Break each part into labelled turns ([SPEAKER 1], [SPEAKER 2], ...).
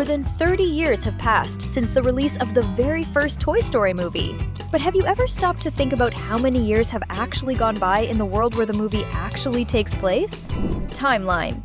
[SPEAKER 1] More than 30 years have passed since the release of the very first Toy Story movie. But have you ever stopped to think about how many years have actually gone by in the world where the movie actually takes place? Timeline.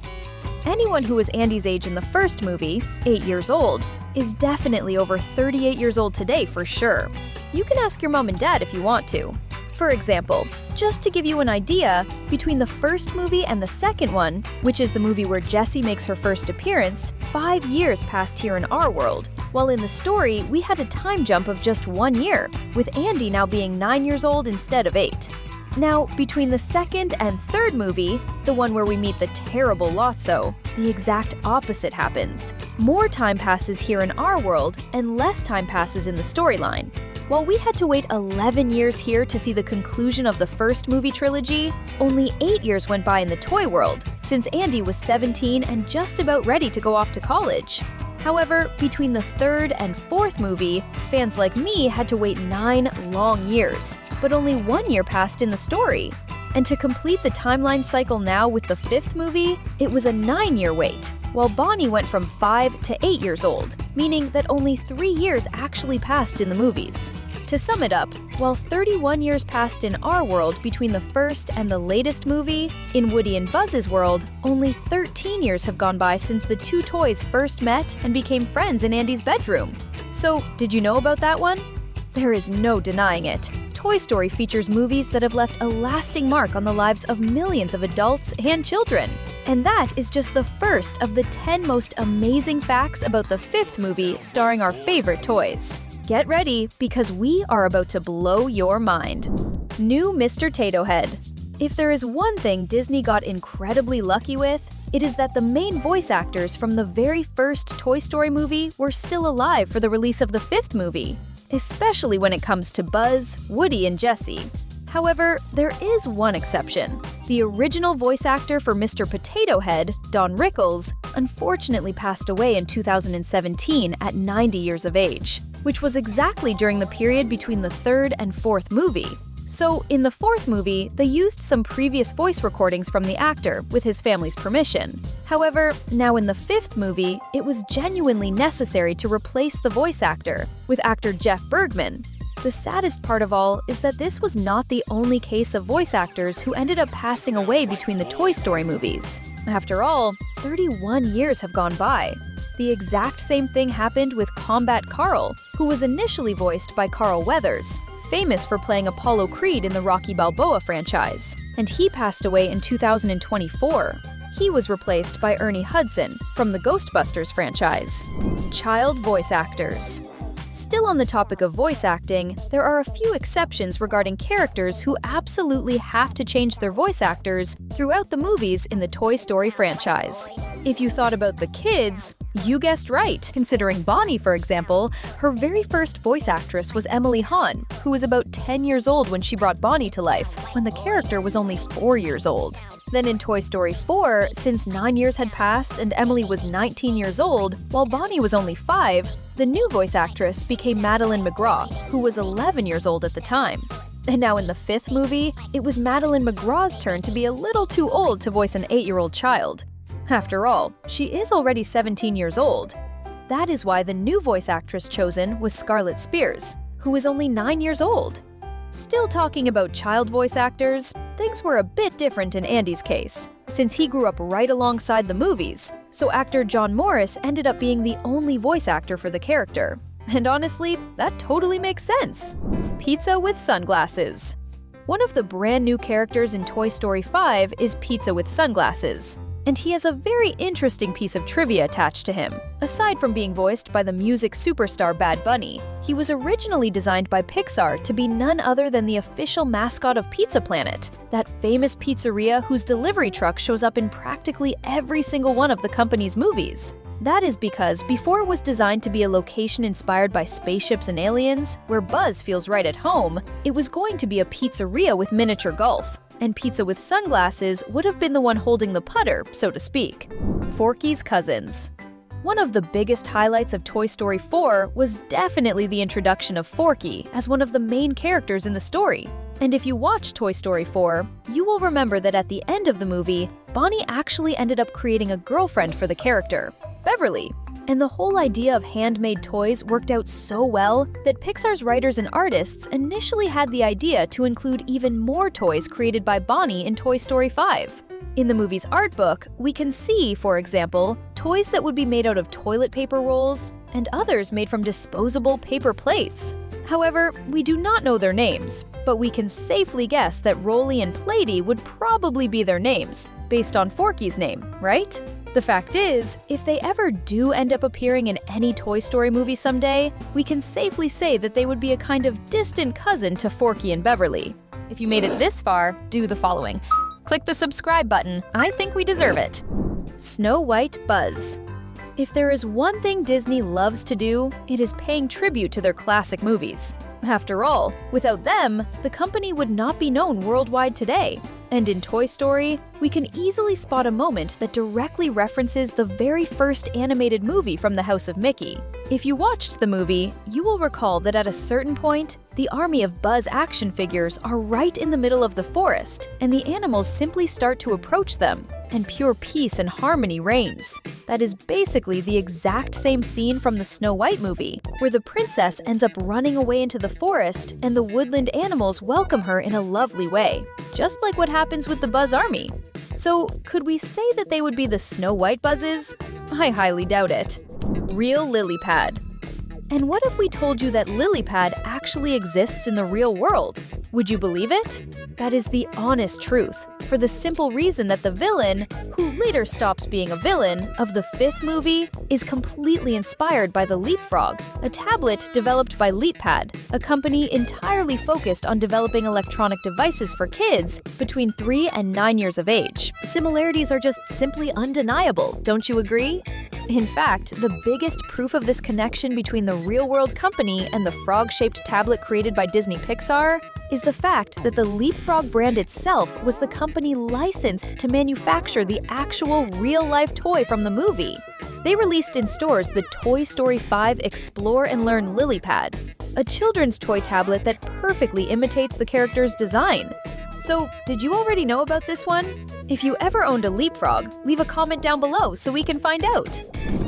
[SPEAKER 1] Anyone who was Andy's age in the first movie, 8 years old, is definitely over 38 years old today for sure. You can ask your mom and dad if you want to. For example, just to give you an idea, between the first movie and the second one, which is the movie where Jessie makes her first appearance, 5 years passed here in our world, while in the story, we had a time jump of just 1 year, with Andy now being 9 years old instead of 8. Now, between the second and third movie, the one where we meet the terrible Lotso, the exact opposite happens. More time passes here in our world, and less time passes in the storyline. While we had to wait 11 years here to see the conclusion of the first movie trilogy, only 8 years went by in the toy world, since Andy was 17 and just about ready to go off to college. However, between the third and fourth movie, fans like me had to wait 9 long years, but only 1 year passed in the story. And to complete the timeline cycle now with the fifth movie, it was a 9-year wait, while Bonnie went from 5 to 8 years old, meaning that only 3 years actually passed in the movies. To sum it up, while 31 years passed in our world between the first and the latest movie, in Woody and Buzz's world, only 13 years have gone by since the two toys first met and became friends in Andy's bedroom. So, did you know about that one? There is no denying it. Toy Story features movies that have left a lasting mark on the lives of millions of adults and children. And that is just the first of the 10 most amazing facts about the fifth movie starring our favorite toys. Get ready, because we are about to blow your mind. New Mr. Tato Head. If there is one thing Disney got incredibly lucky with, it is that the main voice actors from the very first Toy Story movie were still alive for the release of the fifth movie, especially when it comes to Buzz, Woody, and Jessie. However, there is one exception. The original voice actor for Mr. Potato Head, Don Rickles, unfortunately passed away in 2017 at 90 years of age, which was exactly during the period between the third and fourth movie. So, in the fourth movie, they used some previous voice recordings from the actor with his family's permission. However, now in the fifth movie, it was genuinely necessary to replace the voice actor with actor Jeff Bergman. The saddest part of all is that this was not the only case of voice actors who ended up passing away between the Toy Story movies. After all, 31 years have gone by. The exact same thing happened with Combat Carl, who was initially voiced by Carl Weathers, famous for playing Apollo Creed in the Rocky Balboa franchise, and he passed away in 2024. He was replaced by Ernie Hudson from the Ghostbusters franchise. Child voice actors. Still on the topic of voice acting, there are a few exceptions regarding characters who absolutely have to change their voice actors throughout the movies in the Toy Story franchise. If you thought about the kids, you guessed right. Considering Bonnie, for example, her very first voice actress was Emily Hahn, who was about 10 years old when she brought Bonnie to life, when the character was only 4 years old. Then in Toy Story 4, since 9 years had passed and Emily was 19 years old, while Bonnie was only 5, the new voice actress became Madeline McGraw, who was 11 years old at the time. And now in the fifth movie, it was Madeline McGraw's turn to be a little too old to voice an 8-year-old child. After all, she is already 17 years old. That is why the new voice actress chosen was Scarlett Spears, who is only 9 years old. Still talking about child voice actors, things were a bit different in Andy's case, since he grew up right alongside the movies, so actor John Morris ended up being the only voice actor for the character. And honestly, that totally makes sense. Pizza with sunglasses. One of the brand new characters in Toy Story 5 is Pizza with sunglasses, and he has a very interesting piece of trivia attached to him. Aside from being voiced by the music superstar Bad Bunny, he was originally designed by Pixar to be none other than the official mascot of Pizza Planet, that famous pizzeria whose delivery truck shows up in practically every single one of the company's movies. That is because before it was designed to be a location inspired by spaceships and aliens, where Buzz feels right at home, it was going to be a pizzeria with miniature golf. And Pizza with sunglasses would have been the one holding the putter, so to speak. Forky's cousins. One of the biggest highlights of Toy Story 4 was definitely the introduction of Forky as one of the main characters in the story. And if you watch Toy Story 4, you will remember that at the end of the movie, Bonnie actually ended up creating a girlfriend for the character, Beverly. And the whole idea of handmade toys worked out so well that Pixar's writers and artists initially had the idea to include even more toys created by Bonnie in Toy Story 5. In the movie's art book, we can see, for example, toys that would be made out of toilet paper rolls and others made from disposable paper plates. However, we do not know their names, but we can safely guess that Rolly and Platey would probably be their names, based on Forky's name, right? The fact is, if they ever do end up appearing in any Toy Story movie someday, we can safely say that they would be a kind of distant cousin to Forky and Beverly. If you made it this far, do the following. Click the subscribe button. I think we deserve it. Snow White Buzz. If there is one thing Disney loves to do, it is paying tribute to their classic movies. After all, without them, the company would not be known worldwide today. And in Toy Story, we can easily spot a moment that directly references the very first animated movie from the House of Mickey. If you watched the movie, you will recall that at a certain point, the army of Buzz action figures are right in the middle of the forest, and the animals simply start to approach them, and pure peace and harmony reigns. That is basically the exact same scene from the Snow White movie, where the princess ends up running away into the forest and the woodland animals welcome her in a lovely way, just like what happens with the Buzz Army. So, could we say that they would be the Snow White Buzzes? I highly doubt it. Real lily pad. And what if we told you that lily pad actually exists in the real world? Would you believe it? That is the honest truth, for the simple reason that the villain, who later stops being a villain, of the 5th movie is completely inspired by the Leapfrog, a tablet developed by LeapPad, a company entirely focused on developing electronic devices for kids between 3 and 9 years of age. Similarities are just simply undeniable, don't you agree? In fact, the biggest proof of this connection between the real-world company and the frog-shaped tablet created by Disney Pixar is the fact that the Leapfrog brand itself was the company licensed to manufacture the actual real-life toy from the movie. They released in stores the Toy Story 5 Explore and Learn Lily Pad, a children's toy tablet that perfectly imitates the character's design. So, did you already know about this one? If you ever owned a Leapfrog, leave a comment down below so we can find out.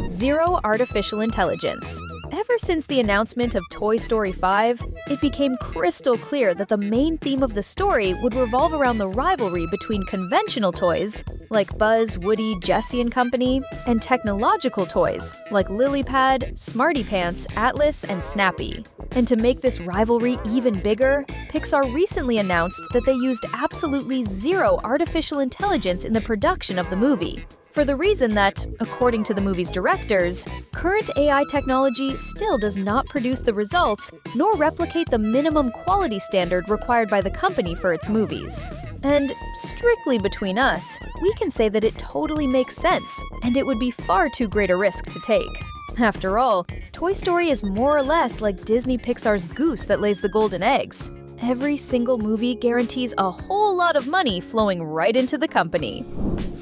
[SPEAKER 1] Zero artificial intelligence. Ever since the announcement of Toy Story 5, it became crystal clear that the main theme of the story would revolve around the rivalry between conventional toys, like Buzz, Woody, Jessie and company, and technological toys, like LilyPad, Smarty Pants, Atlas, and Snappy. And to make this rivalry even bigger, Pixar recently announced that they used absolutely zero artificial intelligence in the production of the movie. For the reason that, according to the movie's directors, current AI technology still does not produce the results nor replicate the minimum quality standard required by the company for its movies. And strictly between us, we can say that it totally makes sense, and it would be far too great a risk to take. After all, Toy Story is more or less like Disney Pixar's goose that lays the golden eggs. Every single movie guarantees a whole lot of money flowing right into the company.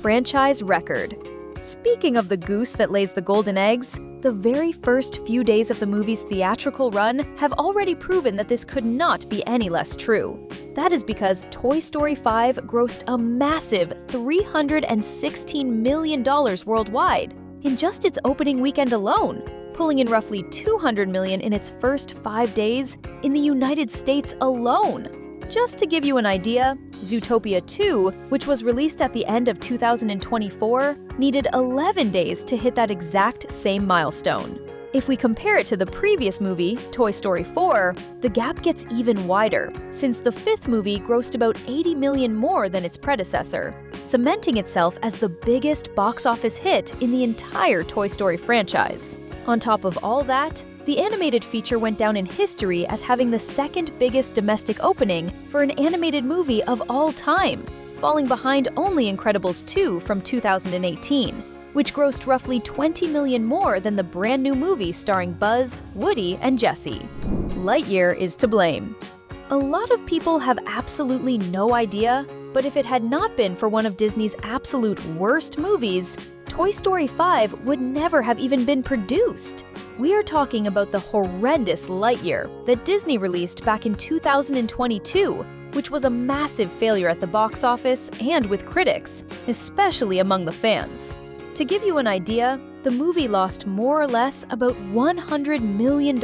[SPEAKER 1] Franchise record. Speaking of the goose that lays the golden eggs, the very first few days of the movie's theatrical run have already proven that this could not be any less true. That is because Toy Story 5 grossed a massive $316 million worldwide in just its opening weekend alone, pulling in roughly $200 million in its first 5 days in the United States alone. Just to give you an idea, Zootopia 2, which was released at the end of 2024, needed 11 days to hit that exact same milestone. If we compare it to the previous movie, Toy Story 4, the gap gets even wider, since the 5th movie grossed about $80 million more than its predecessor, cementing itself as the biggest box office hit in the entire Toy Story franchise. On top of all that, the animated feature went down in history as having the second biggest domestic opening for an animated movie of all time, falling behind only Incredibles 2 from 2018, which grossed roughly $20 million more than the brand new movie starring Buzz, Woody, and Jessie. Lightyear is to blame. A lot of people have absolutely no idea, but if it had not been for one of Disney's absolute worst movies, Toy Story 5 would never have even been produced. We are talking about the horrendous Lightyear that Disney released back in 2022, which was a massive failure at the box office and with critics, especially among the fans. To give you an idea, the movie lost more or less about $100 million.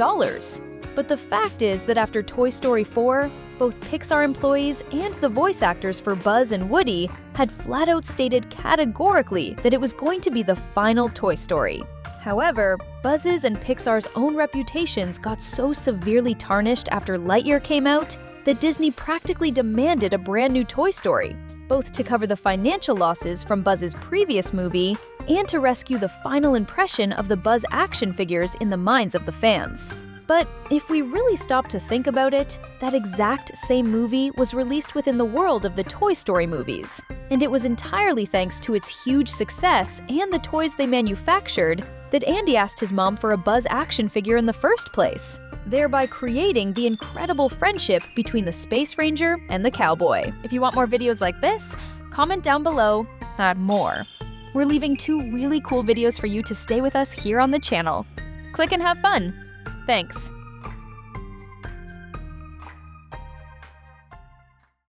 [SPEAKER 1] But the fact is that after Toy Story 4, both Pixar employees and the voice actors for Buzz and Woody had flat out stated categorically that it was going to be the final Toy Story. However, Buzz's and Pixar's own reputations got so severely tarnished after Lightyear came out that Disney practically demanded a brand new Toy Story, both to cover the financial losses from Buzz's previous movie and to rescue the final impression of the Buzz action figures in the minds of the fans. But if we really stop to think about it, that exact same movie was released within the world of the Toy Story movies, and it was entirely thanks to its huge success and the toys they manufactured that Andy asked his mom for a Buzz action figure in the first place, thereby creating the incredible friendship between the Space Ranger and the cowboy. If you want more videos like this, comment down below, add more. We're leaving 2 really cool videos for you to stay with us here on the channel. Click and have fun! Thanks.